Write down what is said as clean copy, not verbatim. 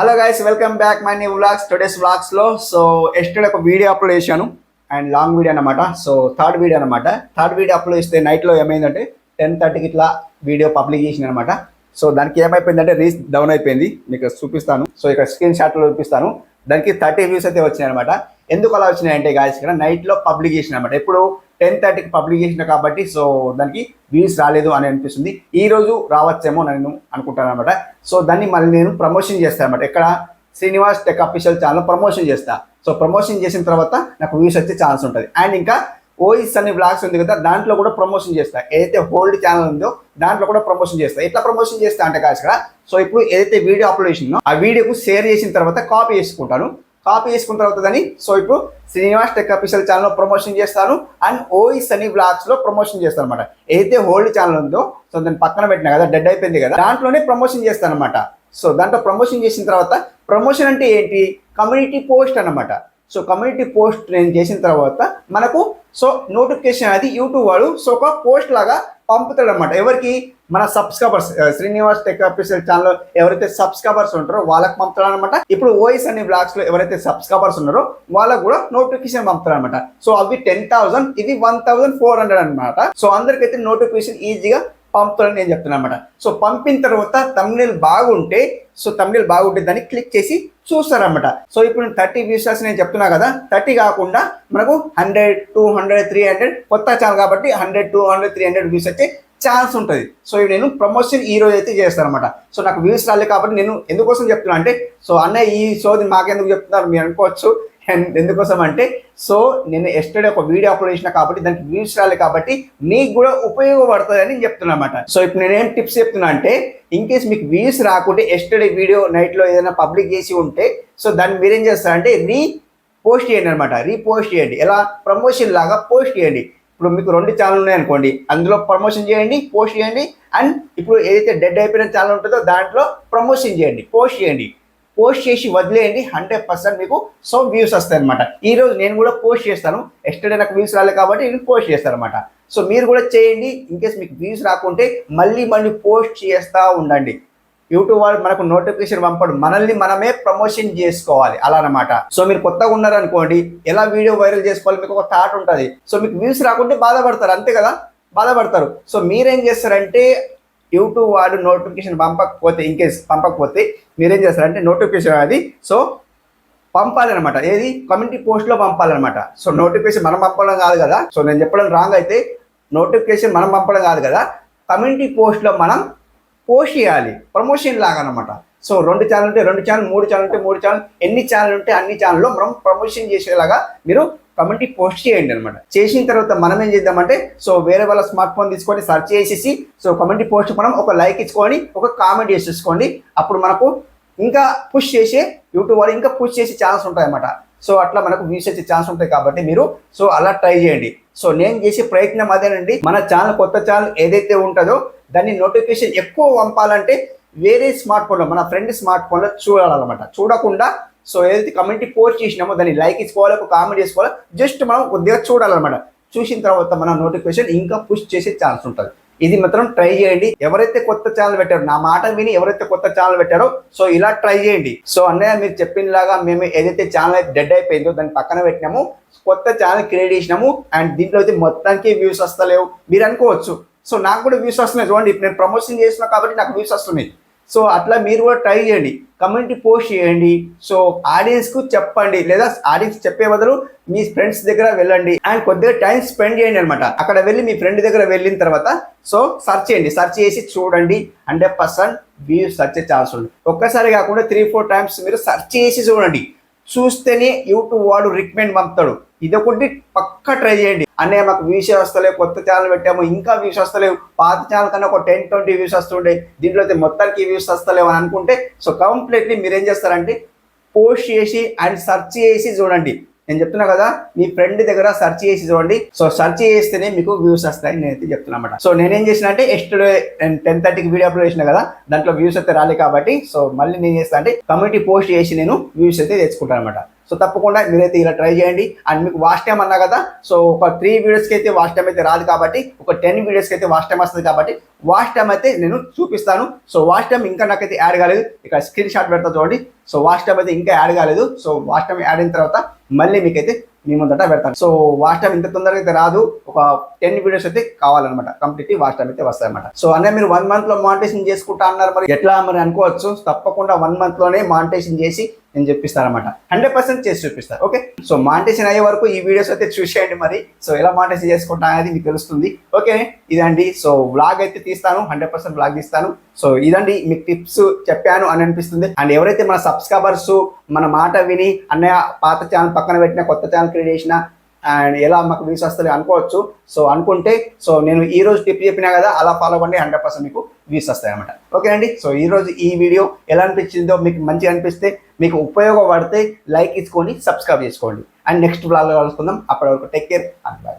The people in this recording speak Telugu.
Hello guys, welcome back my new vlogs. Today's vlogs లో ఎస్టర్డే ఒక వీడియో అప్లోడ్ చేశాను అండ్ లాంగ్ వీడియో అనమాట. థర్డ్ వీడియో అనమాట. థర్డ్ వీడియో అప్లోడ్ చేస్తే నైట్లో ఏమైందంటే 10:30కి ఇట్లా వీడియో పబ్లిక్ చేసిన అనమాట. దానికి ఏమైపోయిందంటే రీచ్ డౌన్ అయిపోయింది. మీకు చూపిస్తాను. ఇక్కడ స్క్రీన్ షాట్లో చూపిస్తాను. దానికి 30 వ్యూస్ అయితే వచ్చినాయి అనమాట. ఎందుకు అలా వచ్చినాయంటే గాయస్, ఇక్కడ నైట్లో పబ్లిక్ చేసిన అనమాట. ఇప్పుడు 10:30కి పబ్లిక్ చేసిన కాబట్టి దానికి వ్యూస్ రాలేదు అని అనిపిస్తుంది. ఈ రోజు రావచ్చేమో నేను అనుకుంటాను అనమాట. దాన్ని మళ్ళీ నేను ప్రమోషన్ చేస్తాను అనమాట. ఇక్కడ Srinivas tech official channel promotion చేస్తా. ప్రమోషన్ చేసిన తర్వాత నాకు వ్యూస్ వచ్చే ఛాన్స్ ఉంటుంది. అండ్ ఇంకా ఓయిస్ అనే వ్లాగ్స్ ఉంది కదా, దాంట్లో కూడా ప్రమోషన్ చేస్తా. ఏదైతే హోల్డ్ ఛానల్ ఉందో దాంట్లో కూడా ప్రమోషన్ చేస్తా. ఎట్లా ప్రమోషన్ చేస్తా అంటే కాదు ఇక్కడ ఇప్పుడు ఏదైతే వీడియో అప్లోడ్ చేసిందో ఆ వీడియోకు షేర్ చేసిన తర్వాత కాపీ చేసుకుంటాను. కాపీ చేసుకున్న తర్వాత దాన్ని ఇప్పుడు శ్రీనివాస్ టెక్ అఫీషియల్ ఛానల్లో ప్రమోషన్ చేస్తాను అండ్ ఓయిస్ అని వ్లాగ్స్లో ప్రమోషన్ చేస్తాను అనమాట. ఏదైతే హోల్డ్ ఛానల్ ఉందో దాన్ని పక్కన పెట్టినా కదా, డెడ్ అయిపోయింది కదా, దాంట్లోనే ప్రమోషన్ చేస్తాను అనమాట. దాంట్లో ప్రమోషన్ చేసిన తర్వాత ప్రమోషన్ అంటే ఏంటి, కమ్యూనిటీ పోస్ట్ అనమాట. కమ్యూనిటీ పోస్ట్ నేను చేసిన తర్వాత మనకు నోటిఫికేషన్ అది యూట్యూబ్ వాడు ఒక పోస్ట్ లాగా పంపుతాడు అనమాట. ఎవరికి, మన subscribers. Srinivas tech official channel ఎవరైతే సబ్స్క్రైబర్స్ ఉంటారో వాళ్ళకి పంపుతాడు అనమాట. ఇప్పుడు ఓఎస్ అనే బ్లాగ్స్ లో ఎవరైతే సబ్స్క్రైబర్స్ ఉన్నారో వాళ్ళకు కూడా నోటిఫికేషన్ పంపుతాడు అనమాట. అవి 10,000, ఇది 1,400 అనమాట. అందరికైతే నోటిఫికేషన్ ఈజీగా పంపుతారని నేను చెప్తున్నాను అనమాట. పంపిన తర్వాత thumbnail బాగుంటే దాన్ని క్లిక్ చేసి చూస్తారనమాట. ఇప్పుడు 30 వ్యూస్ నేను చెప్తున్నా కదా, 30 కాకుండా మనకు 100, 200, 300 కొత్త ఛానల్ కాబట్టి 100, 200, 300 వ్యూస్ అయితే ఛాన్స్ ఉంటుంది. నేను ప్రమోషన్ ఈ రోజు అయితే చేస్తాను అనమాట. నాకు వ్యూస్ రాలేదు కాబట్టి నేను ఎందుకోసం చెప్తున్నా అంటే అన్నయ్య ఈ షోది మాకెందుకు చెప్తున్నారు మీరు అనుకోవచ్చు. అండ్ ఎందుకోసం అంటే నేను ఎస్టర్డే ఒక వీడియో అప్లోడ్ చేసిన కాబట్టి దానికి వ్యూస్ రాలేదు కాబట్టి మీకు కూడా ఉపయోగపడుతుంది అని చెప్తున్నా అనమాట. ఇప్పుడు నేనేం టిప్స్ చెప్తున్నా అంటే, ఇన్ కేస్ మీకు వ్యూస్ రాకుంటే ఎస్టర్డే వీడియో నైట్లో ఏదైనా పబ్లిక్ చేసి ఉంటే దాన్ని మీరేం చేస్తారంటే రీపోస్ట్ చేయండి అనమాట. రీపోస్ట్ చేయండి. ఎలా, ప్రమోషన్ లాగా పోస్ట్ చేయండి. ఇప్పుడు మీకు 2 ఛానల్ ఉన్నాయి అనుకోండి, అందులో ప్రమోషన్ చేయండి, పోస్ట్ చేయండి. అండ్ ఇప్పుడు ఏదైతే డెడ్ అయిపోయిన ఛానల్ ఉంటుందో దాంట్లో ప్రమోషన్ చేయండి, పోస్ట్ చేయండి. పోస్ట్ చేసి వదిలేయండి, 100% మీకు వ్యూస్ వస్తాయి అనమాట. ఈ రోజు నేను కూడా పోస్ట్ చేస్తాను. ఎస్టర్డే నాకు వ్యూస్ రాలేదు కాబట్టి నేను పోస్ట్ చేస్తాను అనమాట. మీరు కూడా చేయండి. ఇన్కేస్ మీకు వ్యూస్ రాకుంటే మళ్ళీ పోస్ట్ చేస్తూ ఉండండి. యూట్యూబ్ వాళ్ళు మనకు నోటిఫికేషన్ పంపడు, మనల్ని మనమే ప్రమోషన్ చేసుకోవాలి అలా అనమాట. మీరు కొత్తగా ఉన్నారనుకోండి, ఎలా వీడియో వైరల్ చేసుకోవాలి మీకు ఒక థాట్ ఉంటుంది. మీకు వ్యూస్ రాకుంటే బాధపడతారు, అంతే కదా, బాధపడతారు. మీరేం చేస్తారంటే యూట్యూబ్ వాడు నోటిఫికేషన్ పంపకపోతే, ఇన్కేస్ పంపకపోతే మీరేం చేస్తారంటే నోటిఫికేషన్ అది పంపాలన్నమాట. ఏది, కమ్యూనిటీ పోస్ట్లో పంపాలన్నమాట. నోటిఫికేషన్ మనం పంపడం కాదు కదా. నేను చెప్పడం రాంగ్ అయితే, నోటిఫికేషన్ మనం పంపడం కాదు కదా, కమ్యూనిటీ పోస్ట్లో మనం పోస్ట్ చేయాలి, ప్రమోషన్ లాగా అనమాట. 2 ఛానల్ ఉంటే 2 ఛానల్, 3 ఛానల్ ఉంటే 3 ఛానల్, ఎన్ని ఛానల్ ఉంటే అన్ని ఛానల్లో మనం ప్రమోషన్ చేసేలాగా మీరు కమ్యూనిటీ పోస్ట్ చేయండి అనమాట. చేసిన తర్వాత మనం ఏం చేద్దామంటే వేరే వాళ్ళ స్మార్ట్ ఫోన్ తీసుకొని సెర్చ్ చేసేసి కమ్యూనిటీ పోస్ట్ మనం ఒక లైక్ ఇచ్చుకొని ఒక కామెంట్ చేసేసుకోండి. అప్పుడు మనకు ఇంకా పుష్ చేసే యూట్యూబ్ వాళ్ళు ఇంకా పుష్ చేసే ఛాన్స్ ఉంటాయి అన్నమాట. అట్లా మనకు వ్యూస్ వచ్చే ఛాన్స్ ఉంటాయి కాబట్టి మీరు అలా ట్రై చేయండి. నేను చేసే ప్రయత్నం అదేనండి. మన ఛానల్, కొత్త ఛానల్ ఏదైతే ఉంటుందో దాన్ని నోటిఫికేషన్ ఎక్కువ పంపాలంటే వేరే స్మార్ట్ ఫోన్లో, మన ఫ్రెండ్ స్మార్ట్ ఫోన్లో చూడాలన్నమాట. చూడకుండా ఏదైతే కమ్యూనిటీ పోస్ట్ చేసినామో దాన్ని లైక్ ఇచ్చుకోవాలి, ఒక కామెంట్ చేసుకోవాలి, జస్ట్ మనం కొద్దిగా చూడాలన్నమాట. చూసిన తర్వాత మన నోటిఫికేషన్ ఇంకా పుష్ చేసే ఛాన్స్ ఉంటుంది. ఇది మాత్రం ట్రై చేయండి. ఎవరైతే కొత్త ఛానల్ పెట్టారో, నా మాట విని ఎవరైతే కొత్త ఛానల్ పెట్టారో ఇలా ట్రై చేయండి. అన్నయ్య మీరు చెప్పినలాగా మేము ఏదైతే ఛానల్ అయితే డెడ్ అయిపోయిందో దాన్ని పక్కన పెట్టినాము, కొత్త ఛానల్ క్రియేట్ చేసినాము అండ్ దీంట్లో అయితే మొత్తానికి వ్యూస్ వస్తలేవు మీరు అనుకోవచ్చు. నాకు కూడా వ్యూస్ వస్తున్నాయి. చూడండి, నేను ప్రమోషన్ చేస్తున్నా కాబట్టి నాకు వ్యూస్ వస్తున్నాయి. అట్లా మీరు కూడా ట్రై చేయండి. కమ్యూనిటీ పోస్ట్ చేయండి. ఆడియన్స్కు చెప్పండి, లేదా ఆడియన్స్ చెప్పే బదులు మీ ఫ్రెండ్స్ దగ్గర వెళ్ళండి అండ్ కొద్దిగా టైం స్పెండ్ చేయండి అనమాట. అక్కడ వెళ్ళి మీ ఫ్రెండ్ దగ్గర వెళ్ళిన తర్వాత సెర్చ్ చేయండి. సెర్చ్ చేసి చూడండి, 100% వ్యూస్ వచ్చే ఛాన్స్ ఉంది. ఒక్కసారి కాకుండా 3-4 టైమ్స్ మీరు సెర్చ్ చేసి చూడండి. చూస్తేనే యూట్యూబ్ వాడు రికమెండ్ పంపుతాడు. ఇదొకటి పక్కా ట్రై చేయండి. అన్నయ్య మాకు వ్యూస్ వస్తలేవు, కొత్త ఛానల్ పెట్టాము ఇంకా వ్యూస్ వస్తలేవు, పాత ఛానల్ కన్నా ఒక 10-20 వ్యూస్ వస్తుండే, దీంట్లో అయితే మొత్తానికి వ్యూస్ వస్తలేవు అని అనుకుంటే కంప్లీట్లీ మీరేం చేస్తారంటే పోస్ట్ చేసి అండ్ సెర్చ్ చేసి చూడండి. నేను చెప్తున్నా కదా, మీ ఫ్రెండ్ దగ్గర సెర్చ్ చేసి చూడండి. సో సెర్చ్ చేస్తేనే మీకు వ్యూస్ వస్తాయి నేనైతే చెప్తున్నా అన్నమాట. సో నేనేం చేసిన అంటే ఎస్టర్డే 10:30కి వీడియో అప్లోడ్ చేసిన కదా, దాంట్లో వ్యూస్ అయితే రాలేదు కాబట్టి సో మళ్ళీ నేను చేస్తా అంటే కమ్యూనిటీ పోస్ట్ చేసి నేను వ్యూస్ అయితే తెచ్చుకుంటాను అనమాట. సో తప్పకుండా మీరైతే ఇలా ట్రై చేయండి. అండ్ మీకు వాచ్ టైం అన్నా కదా, సో ఒక 3 వీడియోస్కి అయితే వాచ్ టైం అయితే రాదు కాబట్టి ఒక 10 వీడియోస్కి అయితే వాచ్ టైం వస్తుంది కాబట్టి వాచ్ టైం అయితే నేను చూపిస్తాను. సో వాచ్ టైం ఇంకా నాకైతే యాడ్ కాలేదు, ఇక్కడ స్క్రీన్ షాట్ పెడతా చూడండి. సో వాచ్ టైం అయితే ఇంకా యాడ్ కాలేదు. సో వాచ్ టైం యాడ్ అయిన తర్వాత మళ్ళీ మీకైతే మీ ముందట పెడతాను. సో వాచ్ టైం ఇంత తొందరగా అయితే రాదు, ఒక 10 వీడియోస్ అయితే కావాలన్నమాట, కంప్లీట్ వాచ్ టైం అయితే వస్తాయి అనమాట. సో అన్న మీరు 1 month లో మానిటైజేషన్ చేసుకుంటా అన్నారు, మరి ఎట్లా మరి అనుకోవచ్చు. తప్పకుండా 1 month లోనే మానిటైజేషన్ చేసి నేను చెప్పిస్తానమాట, 100% చేసి చూపిస్తాను. ఓకే, సో మానిటైజేషన్ అయ్యే వరకు ఈ వీడియోస్ అయితే చూసేయండి మరి. సో ఎలా మానిటైజేషన్ చేసుకుంటా అనేది మీకు తెలుస్తుంది. ఓకే, ఇదండి. సో వ్లాగ్ అయితే తీస్తాను, 100% వ్లాగ్ తీస్తాను. సో ఇదండి మీకు టిప్స్ చెప్పాను అని అనిపిస్తుంది. అండ్ ఎవరైతే మన సబ్స్క్రైబర్స్ మన మాట విని అన్నయ్య పాత ఛానల్ పక్కన పెట్టిన కొత్త ఛానల్ క్రియేట్ చేసిన అండ్ ఎలా మాకు వ్యూస్ వస్తుంది అనుకోవచ్చు. సో అనుకుంటే సో నేను ఈ రోజు టిప్ చెప్పినా కదా, అలా ఫాలో అవ్వండి, 100% మీకు వ్యూస్ వస్తాయి అనమాట. ఓకే అండి. సో ఈ రోజు ఈ వీడియో ఎలా అనిపించిందో, మీకు మంచిగా అనిపిస్తే, మీకు ఉపయోగపడితే లైక్ ఇచ్చుకోండి, సబ్స్క్రైబ్ చేసుకోండి. అండ్ నెక్స్ట్ వ్లాగ్లో కలుసుకుందాం. అప్పటి వరకు టేక్ కేర్ అండ్ బై.